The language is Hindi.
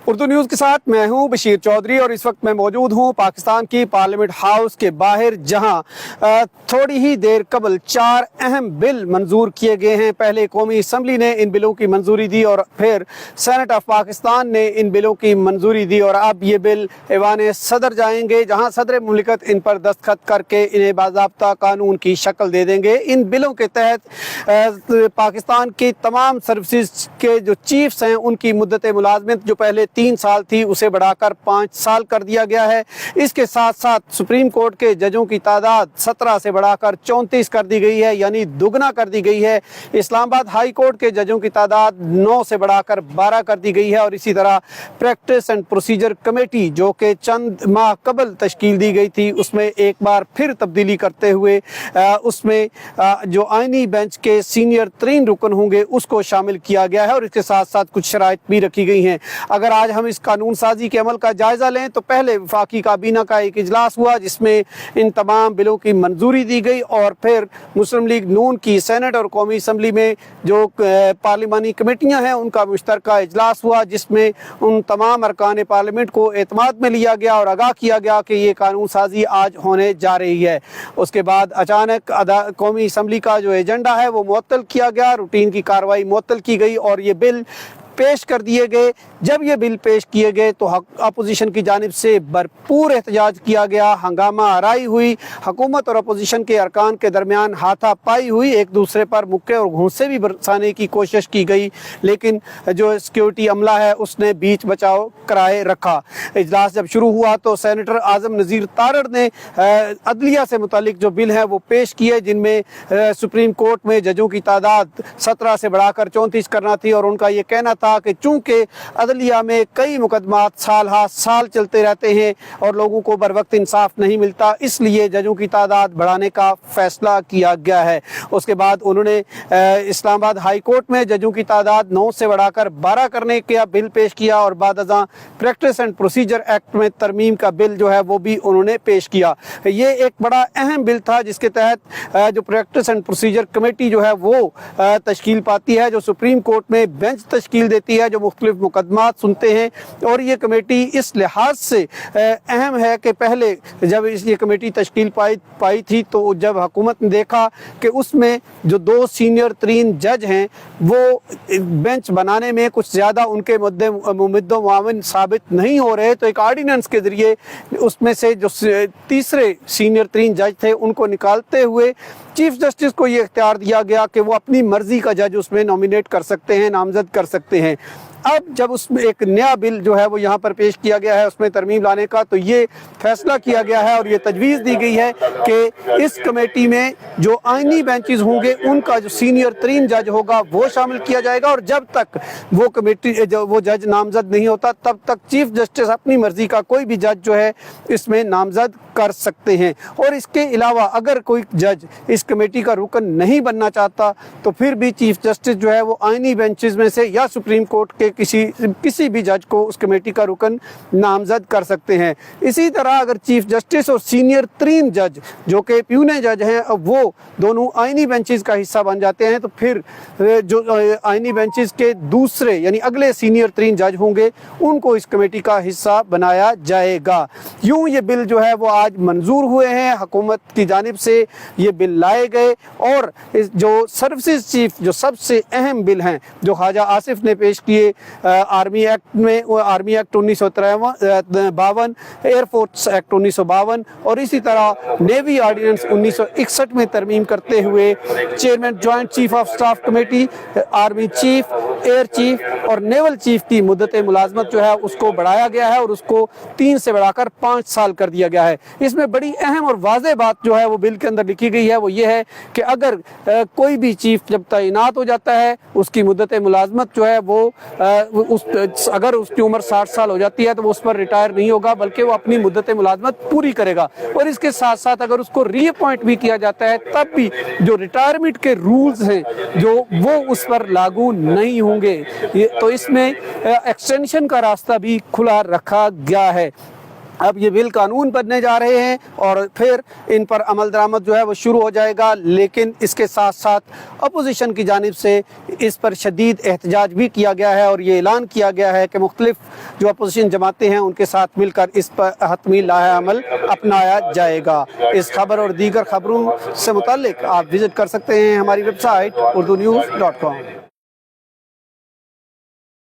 उर्दू न्यूज़ के साथ मैं हूं बशीर चौधरी और इस वक्त मैं मौजूद हूं पाकिस्तान की पार्लियामेंट हाउस के बाहर, जहां थोड़ी ही देर कबल 4 अहम बिल मंजूर किए गए हैं। पहले कौमी असम्बली ने इन बिलों की मंजूरी दी और फिर सेनेट ऑफ पाकिस्तान ने इन बिलों की मंजूरी दी और अब ये बिल ऐवान सदर जाएंगे, जहां सदर मुमलिकत इन पर दस्तखत करके इन्हें बाज़ाब्ता कानून की शक्ल दे देंगे। इन बिलों के तहत पाकिस्तान की तमाम सर्विसेज के जो चीफ्स हैं उनकी मुद्दत मुलाजमत जो पहले 3 साल थी उसे बढ़ाकर 5 साल कर दिया गया है। इसके साथ साथ सुप्रीम कोर्ट के जजों की तादाद 17 से बढ़ाकर 34 कर दी गई है, यानी दुगना कर दी गई है। इस्लामाबाद हाई कोर्ट के जजों की तादाद 9 से बढ़ाकर 12 कर दी गई है और इसी तरह प्रैक्टिस एंड प्रोसीजर कमेटी जो कि चंद माह कबल तश्कील दी गई थी उसमें एक बार फिर तब्दीली करते हुए उसमें जो आईनी बेंच के सीनियर 3 रुकन होंगे उसको शामिल किया गया है और इसके साथ साथ कुछ शराइत भी रखी गई हैं। अगर आज हम इस कानून साजी के अमल का जायज़ा लें तो पहले वफाकी काबीना का एक इजलास हुआ जिसमें इन तमाम बिलों की मंजूरी दी गई और फिर मुस्लिम लीग नून की सेनेट और कौमी असम्बली में जो पार्लिमानी कमेटियां हैं उनका मुश्तरका इजलास हुआ जिसमें उन तमाम अरकान पार्लियामेंट को एतमाद में लिया गया और आगाह किया गया कि ये कानून साजी आज होने जा रही है। उसके बाद अचानक कौमी असम्बली का जो एजेंडा है वो मुअत्तल किया गया, रूटीन की कार्रवाई मुअत्तल की गई और ये बिल पेश कर दिए गए। जब ये बिल पेश किए गए तो अपोजिशन की जानिब से भरपूर एहतजाज किया गया, हंगामा आराई हुई, हुकूमत और अपोजिशन के अरकान के दरमियान हाथापाई हुई, एक दूसरे पर मुक्के और घूंसे भी बरसाने की कोशिश की गई, लेकिन जो सिक्योरिटी अमला है उसने बीच बचाव कराए रखा। इजलास जब शुरू हुआ तो सेनेटर आज़म नज़ीर तारड़ ने अदलिया से मुतालिक जो बिल हैं वो पेश किए, जिनमें सुप्रीम कोर्ट में जजों की तादाद 17 से बढ़ाकर 34 करना थी और उनका ये कहना था कि चूंकि अदलिया में कई मुकदमात साल हा साल चलते रहते हैं और लोगों को बर वक्त इंसाफ नहीं मिलता, इसलिए जजों की तादाद बढ़ाने का फैसला किया गया है। उसके बाद उन्होंने इस्लामाबाद हाई कोर्ट में जजों की तादाद 9 से बढ़ाकर 12 करने का बिल पेश किया और बाद अज़ां प्रैक्टिस एंड प्रोसीजर एक्ट में तरमीम का बिल जो है वो भी उन्होंने पेश किया। ये एक बड़ा अहम बिल था जिसके तहत जो प्रैक्टिस एंड प्रोसीजर कमेटी जो है वो तश्कील पाती है, जो सुप्रीम कोर्ट में बेंच तश्कील देती है, जो मुख्तलिफ मुकदमात सुनते हैं। और ये कमेटी इस लिहाज से अहम है कि पहले जब ये कमेटी तश्कील पाई थी तो जब हुकूमत ने देखा कि उसमें जो 2 सीनियर 3 जज हैं वो बेंच बनाने में कुछ ज़्यादा उनके मुद्दों मुआविन साबित नहीं हो रहे, तो एक आर्डिनेंस के ज़रिए उसमें से जो तीसरे सीनियर 3 जज थे उनको निकालते हुए चीफ जस्टिस को ये इख्तियार दिया गया कि वो अपनी मर्जी का जज उसमें नॉमिनेट कर सकते हैं, नामजद कर सकते हैं। अब जब उसमें एक नया बिल जो है वो यहाँ पर पेश किया गया है उसमें तरमीम लाने का, तो ये फैसला किया गया है और ये तजवीज़ दी गई है कि इस कमेटी में जो आईनी बेंचेस होंगे उनका जो सीनियर 3 जज होगा वो शामिल किया जाएगा और जब तक वो कमेटी वो जज नामजद नहीं होता तब तक चीफ जस्टिस अपनी मर्जी का कोई भी जज जो है इसमें नामजद कर सकते हैं। और इसके अलावा अगर कोई जज इस कमेटी का रुकन नहीं बनना चाहता तो फिर भी चीफ जस्टिस जो है वो आईनी बेंचेस में से या सुप्रीम कोर्ट के किसी भी जज को उस कमेटी का रुकन नामजद कर सकते हैं। इसी तरह अगर चीफ जस्टिस और सीनियर 3 जज जो कि प्यूने जज हैं अब वो दोनों आईनी बेंचेस का हिस्सा बन जाते हैं तो फिर जो आईनी बेंचेस के दूसरे यानी अगले सीनियर 3 जज होंगे उनको इस कमेटी का हिस्सा बनाया जाएगा। यूँ ये बिल जो है वो आज मंजूर हुए हैं, हुकूमत की जानिब से ये बिल लाए गए और जो सर्विसेज चीफ जो सबसे अहम बिल हैं जो ख्वाजा आसिफ ने पेश किए आर्मी एक्ट में, वो आर्मी एक्ट 1952, एयरफोर्स एक्ट 1952 और इसी तरह नेवी ऑर्डिनेंस 1961 में तरमीम करते हुए chairman joint chief of staff committee, army chief, air chief और नेवल चीफ की मुद्दत मुलाजमत जो है उसको बढ़ाया गया है और उसको 3 से बढ़ाकर 5 साल कर दिया गया है। इसमें बड़ी अहम और वाज़ेह बात जो है वो बिल के अंदर लिखी गई है वो ये है कि अगर कोई भी चीफ जब तैनात हो जाता है उसकी मुद्दत मुलाजमत जो है वो अगर उसकी उम्र 60 साल हो जाती है तो वो उस पर रिटायर नहीं होगा बल्कि वो अपनी मुद्दत मुलाजमत पूरी करेगा। और इसके साथ साथ अगर उसको रीअपॉइंट भी किया जाता है तब भी जो रिटायरमेंट के रूल्स हैं जो वो उस पर लागू नहीं होंगे। तो इसमें एक्सटेंशन का रास्ता भी खुला रखा गया है। अब ये बिल कानून बनने जा रहे हैं और फिर इन पर अमल दरामद जो है वो शुरू हो जाएगा। लेकिन इसके साथ साथ अपोजिशन की जानिब से इस पर शदीद एहतजाज भी किया गया है और ये ऐलान किया गया है कि मुख्तलिफ जो अपोजिशन जमातें हैं उनके साथ मिलकर इस पर हतमी लाहे अमल अपनाया जाएगा। इस खबर और दीगर खबरों से मुताल्लिक आप विजिट कर सकते हैं हमारी वेबसाइट urdunews.com।